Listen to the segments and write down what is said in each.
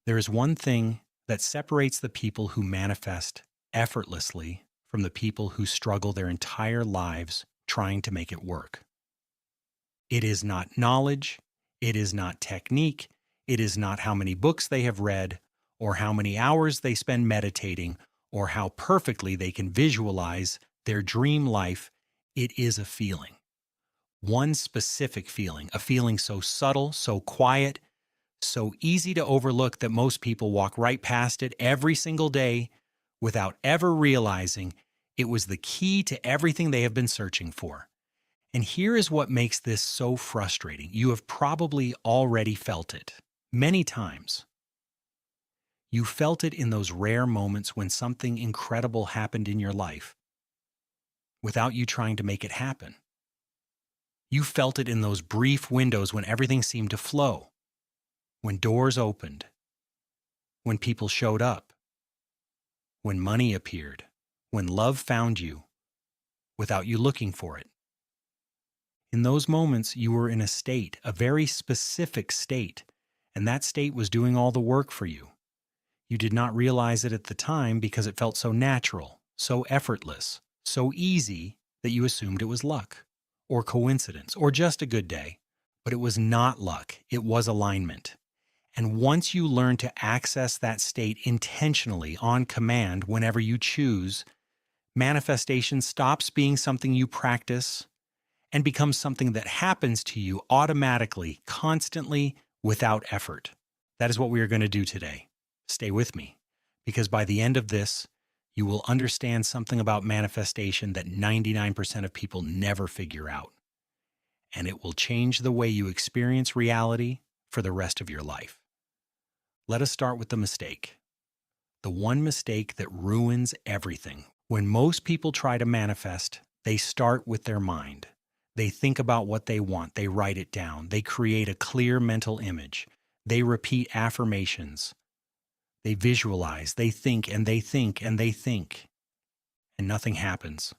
There is one thing that separates the people who manifest effortlessly from the people who struggle their entire lives trying to make it work. It is not knowledge, it is not technique, it is not how many books they have read, or how many hours they spend meditating, or how perfectly they can visualize their dream life. It is a feeling. One specific feeling, a feeling so subtle, so quiet, so easy to overlook that most people walk right past it every single day without ever realizing it was the key to everything they have been searching for. And here is what makes this so frustrating. You have probably already felt it many times. You felt it in those rare moments when something incredible happened in your life without you trying to make it happen. You felt it in those brief windows when everything seemed to flow, when doors opened, when people showed up, when money appeared, when love found you without you looking for it. In those moments, you were in a state, a very specific state, and that state was doing all the work for you. You did not realize it at the time because it felt so natural, so effortless, so easy that you assumed it was luck, or coincidence, or just a good day. But it was not luck, it was alignment. And once you learn to access that state intentionally on command whenever you choose, manifestation stops being something you practice and becomes something that happens to you automatically, constantly, without effort. That is what we are going to do today. Stay with me, because by the end of this, you will understand something about manifestation that 99% of people never figure out. And it will change the way you experience reality for the rest of your life. Let us start with the mistake. The one mistake that ruins everything. When most people try to manifest, they start with their mind. They think about what they want. They write it down. They create a clear mental image. They repeat affirmations. They visualize. They think and they think and they think. And nothing happens.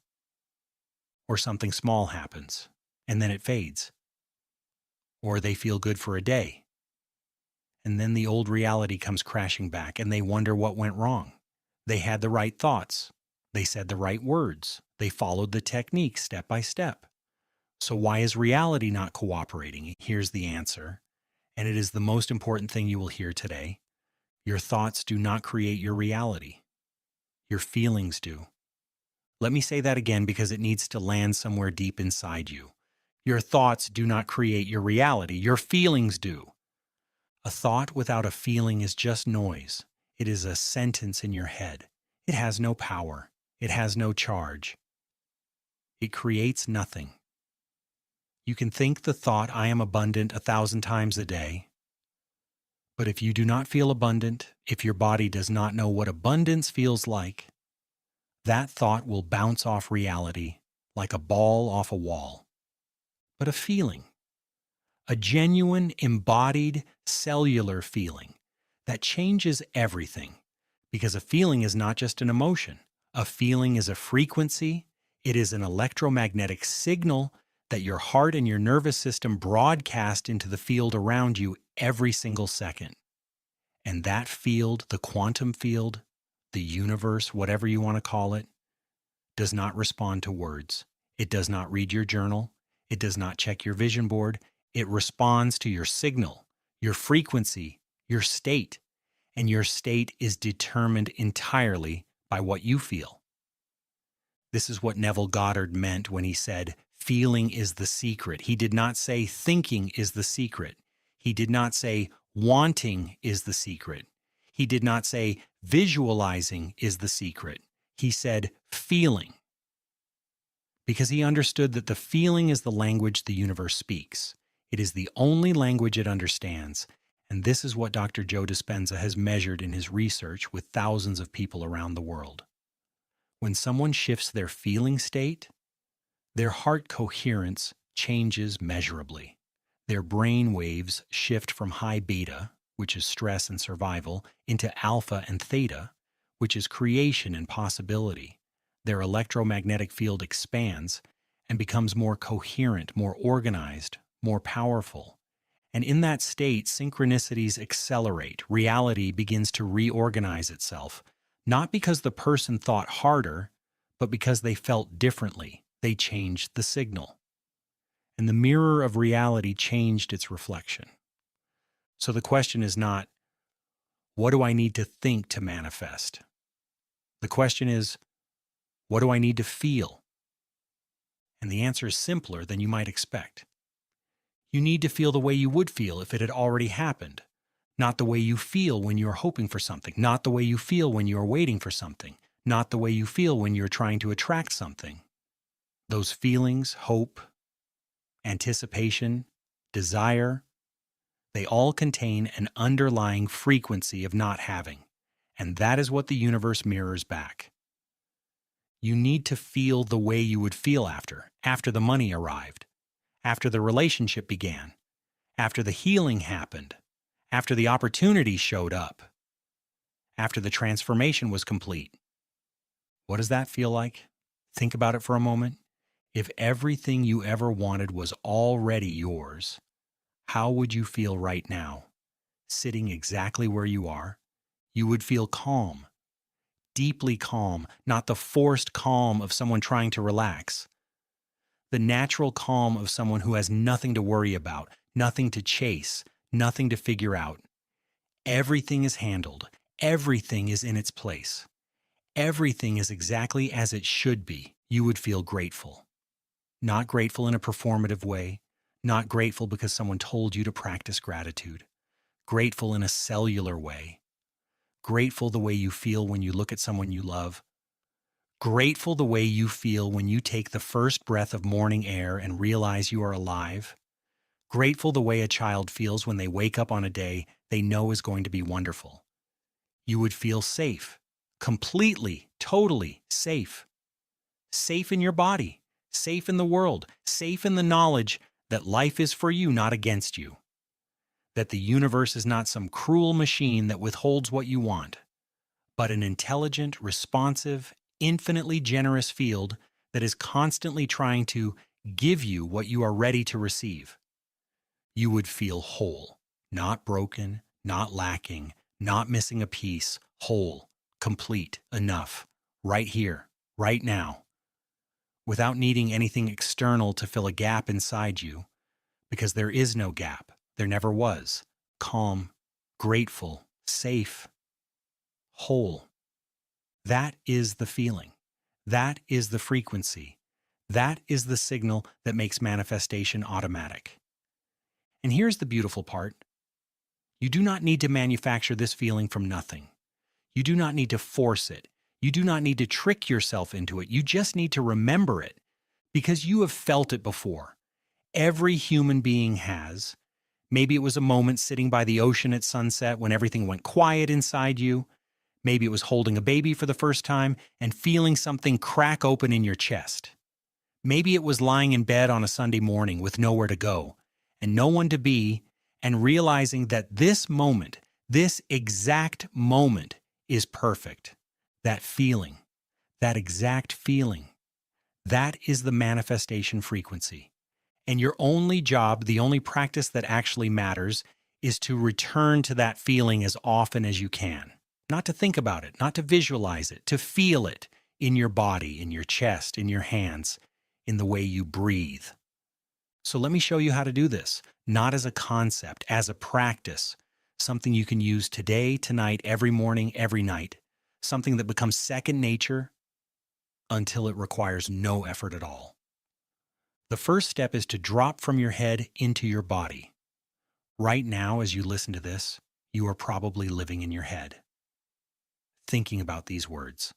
Or something small happens. And then it fades. Or they feel good for a day. And then the old reality comes crashing back and they wonder what went wrong. They had the right thoughts. They said the right words. They followed the technique step by step. So why is reality not cooperating? Here's the answer, and it is the most important thing you will hear today. Your thoughts do not create your reality. Your feelings do. Let me say that again because it needs to land somewhere deep inside you. Your thoughts do not create your reality. Your feelings do. A thought without a feeling is just noise. It is a sentence in your head. It has no power. It has no charge. It creates nothing. You can think the thought, I am abundant, 1,000 times a day. But if you do not feel abundant, if your body does not know what abundance feels like, that thought will bounce off reality like a ball off a wall. But a feeling, a genuine, embodied, cellular feeling that changes everything. Because a feeling is not just an emotion. A feeling is a frequency. It is an electromagnetic signal that your heart and your nervous system broadcast into the field around you every single second. And that field, the quantum field, the universe, whatever you want to call it, does not respond to words. It does not read your journal. It does not check your vision board. It responds to your signal, your frequency, your state. And your state is determined entirely by what you feel. This is what Neville Goddard meant when he said, feeling is the secret. He did not say thinking is the secret. He did not say wanting is the secret. He did not say visualizing is the secret. He said feeling. Because he understood that the feeling is the language the universe speaks. It is the only language it understands. And this is what Dr. Joe Dispenza has measured in his research with thousands of people around the world. When someone shifts their feeling state, their heart coherence changes measurably. Their brain waves shift from high beta, which is stress and survival, into alpha and theta, which is creation and possibility. Their electromagnetic field expands and becomes more coherent, more organized, more powerful. And in that state, synchronicities accelerate. Reality begins to reorganize itself, not because the person thought harder, but because they felt differently. They changed the signal. And the mirror of reality changed its reflection. So the question is not, what do I need to think to manifest? The question is, what do I need to feel? And the answer is simpler than you might expect. You need to feel the way you would feel if it had already happened, not the way you feel when you're hoping for something, not the way you feel when you're waiting for something, not the way you feel when you're trying to attract something. Those feelings, hope, anticipation, desire, they all contain an underlying frequency of not having, and that is what the universe mirrors back. You need to feel the way you would feel after the money arrived, after the relationship began, after the healing happened, after the opportunity showed up, after the transformation was complete. What does that feel like? Think about it for a moment. If everything you ever wanted was already yours, how would you feel right now? Sitting exactly where you are, you would feel calm, deeply calm, not the forced calm of someone trying to relax. The natural calm of someone who has nothing to worry about, nothing to chase, nothing to figure out. Everything is handled. Everything is in its place. Everything is exactly as it should be. You would feel grateful. Not grateful in a performative way, not grateful because someone told you to practice gratitude. Grateful in a cellular way. Grateful the way you feel when you look at someone you love. Grateful the way you feel when you take the first breath of morning air and realize you are alive. Grateful the way a child feels when they wake up on a day they know is going to be wonderful. You would feel safe, completely, totally safe. Safe in your body, safe in the world, safe in the knowledge that life is for you, not against you. That the universe is not some cruel machine that withholds what you want, but an intelligent, responsive, infinitely generous field that is constantly trying to give you what you are ready to receive. You would feel whole, not broken, not lacking, not missing a piece, whole, complete, enough, right here, right now, without needing anything external to fill a gap inside you, because there is no gap, there never was. Calm, grateful, safe, whole. That is the feeling. That is the frequency. That is the signal that makes manifestation automatic. And here's the beautiful part. You do not need to manufacture this feeling from nothing. You do not need to force it. You do not need to trick yourself into it. You just need to remember it because you have felt it before. Every human being has. Maybe it was a moment sitting by the ocean at sunset when everything went quiet inside you. Maybe it was holding a baby for the first time and feeling something crack open in your chest. Maybe it was lying in bed on a Sunday morning with nowhere to go and no one to be, and realizing that this moment, this exact moment, is perfect. That feeling, that exact feeling, that is the manifestation frequency. And your only job, the only practice that actually matters, is to return to that feeling as often as you can. Not to think about it, not to visualize it, to feel it in your body, in your chest, in your hands, in the way you breathe. So let me show you how to do this, not as a concept, as a practice, something you can use today, tonight, every morning, every night, something that becomes second nature until it requires no effort at all. The first step is to drop from your head into your body. Right now, as you listen to this, you are probably living in your head, thinking about these words,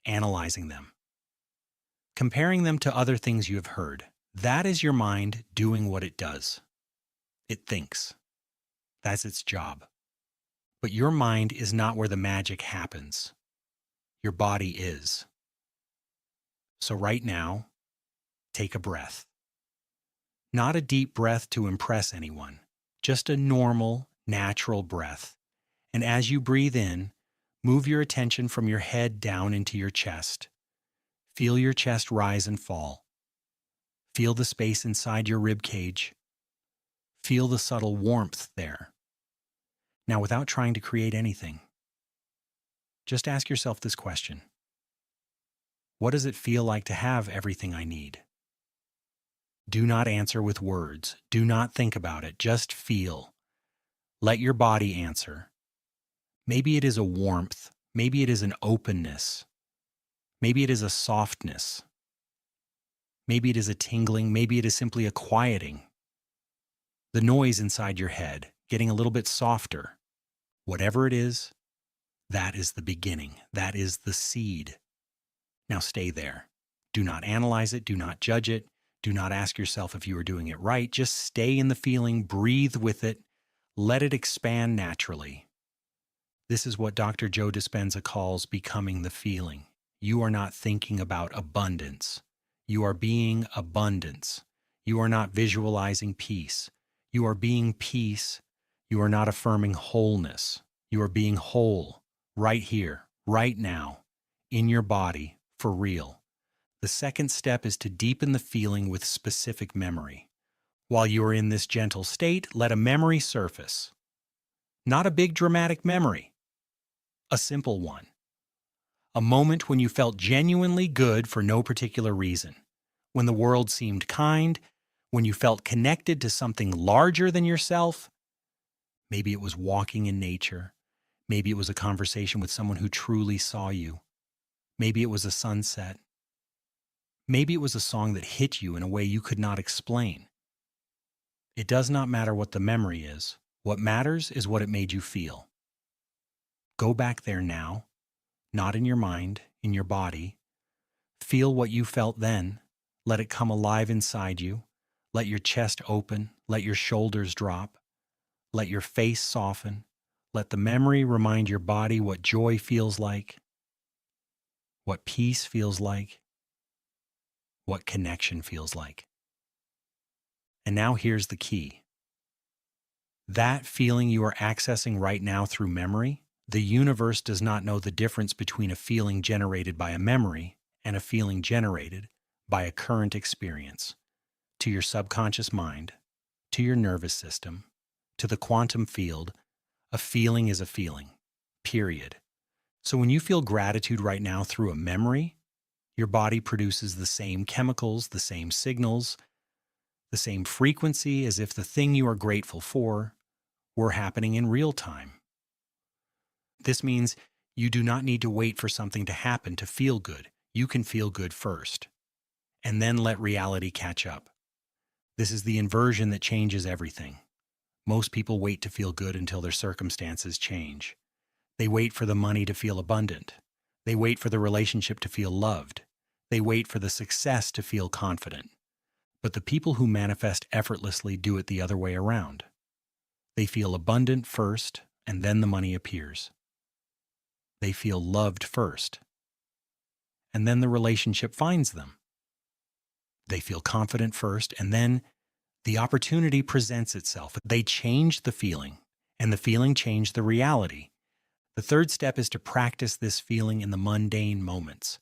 analyzing them, comparing them to other things you have heard. That is your mind doing what it does. It thinks. That's its job. But your mind is not where the magic happens. Your body is. So right now, take a breath. Not a deep breath to impress anyone, just a normal, natural breath. And as you breathe in, move your attention from your head down into your chest. Feel your chest rise and fall. Feel the space inside your rib cage. Feel the subtle warmth there. Now, without trying to create anything, just ask yourself this question. What does it feel like to have everything I need? Do not answer with words. Do not think about it. Just feel. Let your body answer. Maybe it is a warmth. Maybe it is an openness. Maybe it is a softness. Maybe it is a tingling. Maybe it is simply a quieting. The noise inside your head getting a little bit softer. Whatever it is, that is the beginning. That is the seed. Now stay there. Do not analyze it. Do not judge it. Do not ask yourself if you are doing it right. Just stay in the feeling. Breathe with it. Let it expand naturally. This is what Dr. Joe Dispenza calls becoming the feeling. You are not thinking about abundance. You are being abundance. You are not visualizing peace. You are being peace. You are not affirming wholeness. You are being whole right here, right now, in your body, for real. The second step is to deepen the feeling with specific memory. While you are in this gentle state, let a memory surface. Not a big dramatic memory, a simple one. A moment when you felt genuinely good for no particular reason. When the world seemed kind, when you felt connected to something larger than yourself. Maybe it was walking in nature. Maybe it was a conversation with someone who truly saw you. Maybe it was a sunset. Maybe it was a song that hit you in a way you could not explain. It does not matter what the memory is. What matters is what it made you feel. Go back there now, not in your mind, in your body. Feel what you felt then. Let it come alive inside you. Let your chest open. Let your shoulders drop. Let your face soften. Let the memory remind your body what joy feels like, what peace feels like, what connection feels like. And now here's the key. That feeling you are accessing right now through memory, the universe does not know the difference between a feeling generated by a memory and a feeling generated by a current experience. To your subconscious mind, to your nervous system, to the quantum field, a feeling is a feeling, period. So when you feel gratitude right now through a memory, your body produces the same chemicals, the same signals, the same frequency as if the thing you are grateful for were happening in real time. This means you do not need to wait for something to happen to feel good. You can feel good first, and then let reality catch up. This is the inversion that changes everything. Most people wait to feel good until their circumstances change. They wait for the money to feel abundant. They wait for the relationship to feel loved. They wait for the success to feel confident. But the people who manifest effortlessly do it the other way around. They feel abundant first, and then the money appears. They feel loved first, and then the relationship finds them. They feel confident first, and then the opportunity presents itself. They change the feeling, and the feeling changed the reality. The third step is to practice this feeling in the mundane moments.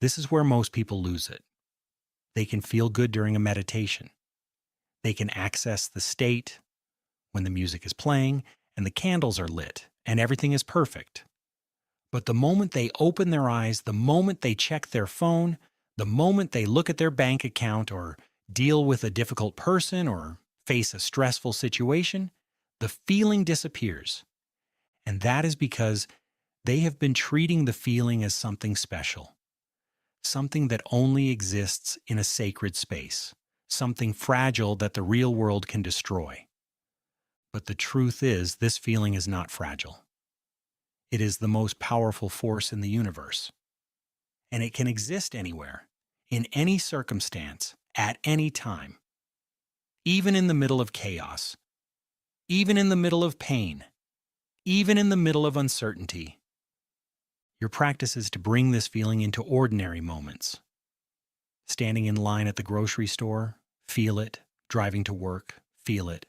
This is where most people lose it. They can feel good during a meditation. They can access the state when the music is playing and the candles are lit and everything is perfect. But the moment they open their eyes, the moment they check their phone, the moment they look at their bank account or deal with a difficult person or face a stressful situation, the feeling disappears. And that is because they have been treating the feeling as something special, something that only exists in a sacred space, something fragile that the real world can destroy. But the truth is, this feeling is not fragile. It is the most powerful force in the universe. And it can exist anywhere, in any circumstance, at any time, even in the middle of chaos, even in the middle of pain, even in the middle of uncertainty. Your practice is to bring this feeling into ordinary moments. Standing in line at the grocery store, feel it. Driving to work, feel it.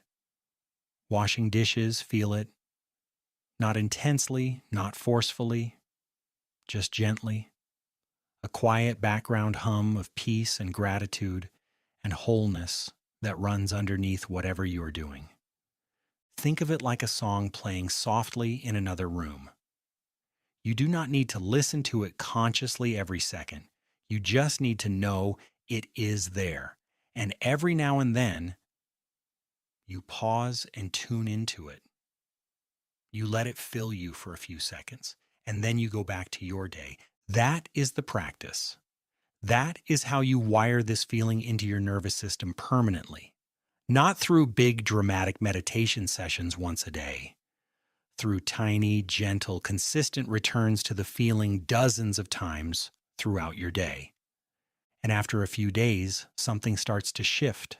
Washing dishes, feel it. Not intensely, not forcefully, just gently. A quiet background hum of peace and gratitude and wholeness that runs underneath whatever you are doing. Think of it like a song playing softly in another room. You do not need to listen to it consciously every second. You just need to know it is there. And every now and then, you pause and tune into it. You let it fill you for a few seconds, and then you go back to your day. That is the practice. That is how you wire this feeling into your nervous system permanently. Not through big dramatic meditation sessions once a day, through tiny, gentle, consistent returns to the feeling dozens of times throughout your day. And after a few days, something starts to shift.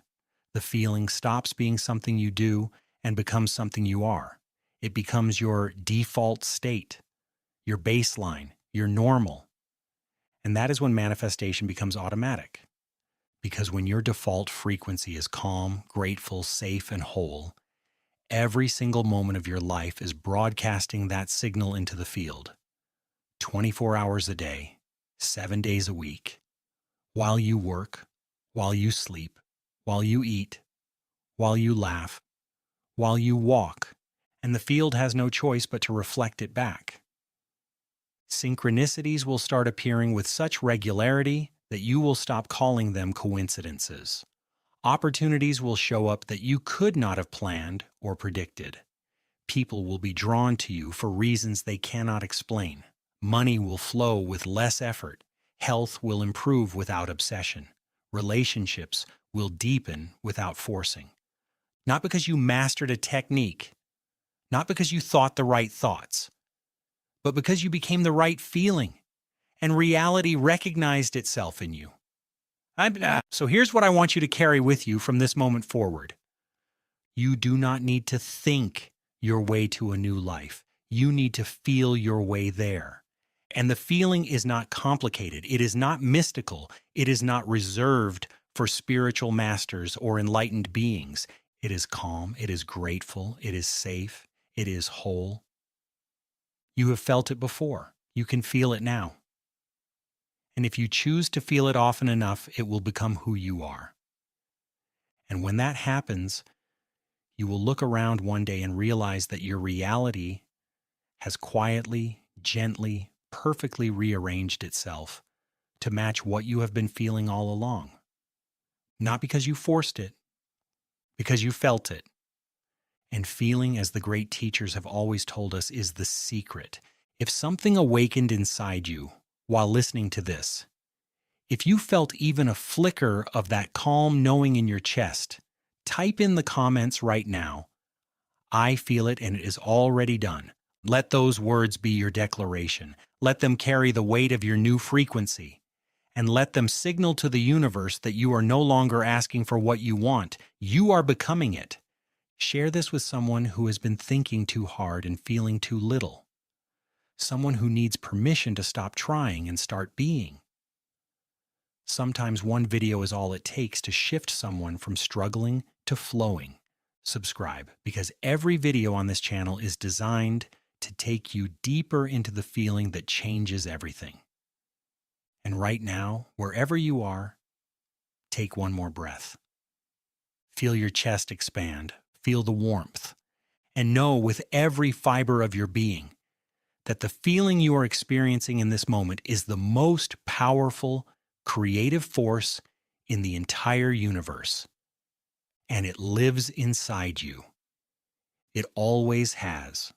The feeling stops being something you do and becomes something you are. It becomes your default state, your baseline, your normal. And that is when manifestation becomes automatic. Because when your default frequency is calm, grateful, safe, and whole, every single moment of your life is broadcasting that signal into the field. 24 hours a day, 7 days a week, while you work, while you sleep, while you eat, while you laugh, while you walk, and the field has no choice but to reflect it back. Synchronicities will start appearing with such regularity that you will stop calling them coincidences. Opportunities will show up that you could not have planned or predicted. People will be drawn to you for reasons they cannot explain. Money will flow with less effort. Health will improve without obsession. Relationships will deepen without forcing. Not because you mastered a technique, not because you thought the right thoughts, but because you became the right feeling and reality recognized itself in you. So here's what I want you to carry with you from this moment forward. You do not need to think your way to a new life. You need to feel your way there. And the feeling is not complicated. It is not mystical. It is not reserved for spiritual masters or enlightened beings. It is calm. It is grateful. It is safe. It is whole. You have felt it before. You can feel it now. And if you choose to feel it often enough, it will become who you are. And when that happens, you will look around one day and realize that your reality has quietly, gently, perfectly rearranged itself to match what you have been feeling all along. Not because you forced it, because you felt it. And feeling, as the great teachers have always told us, is the secret. If something awakened inside you while listening to this, if you felt even a flicker of that calm knowing in your chest, type in the comments right now, I feel it and it is already done. Let those words be your declaration. Let them carry the weight of your new frequency. And let them signal to the universe that you are no longer asking for what you want. You are becoming it. Share this with someone who has been thinking too hard and feeling too little. Someone who needs permission to stop trying and start being. Sometimes one video is all it takes to shift someone from struggling to flowing. Subscribe, because every video on this channel is designed to take you deeper into the feeling that changes everything. And right now, wherever you are, take one more breath. Feel your chest expand, feel the warmth, and know with every fiber of your being that the feeling you are experiencing in this moment is the most powerful, creative force in the entire universe. And it lives inside you. It always has.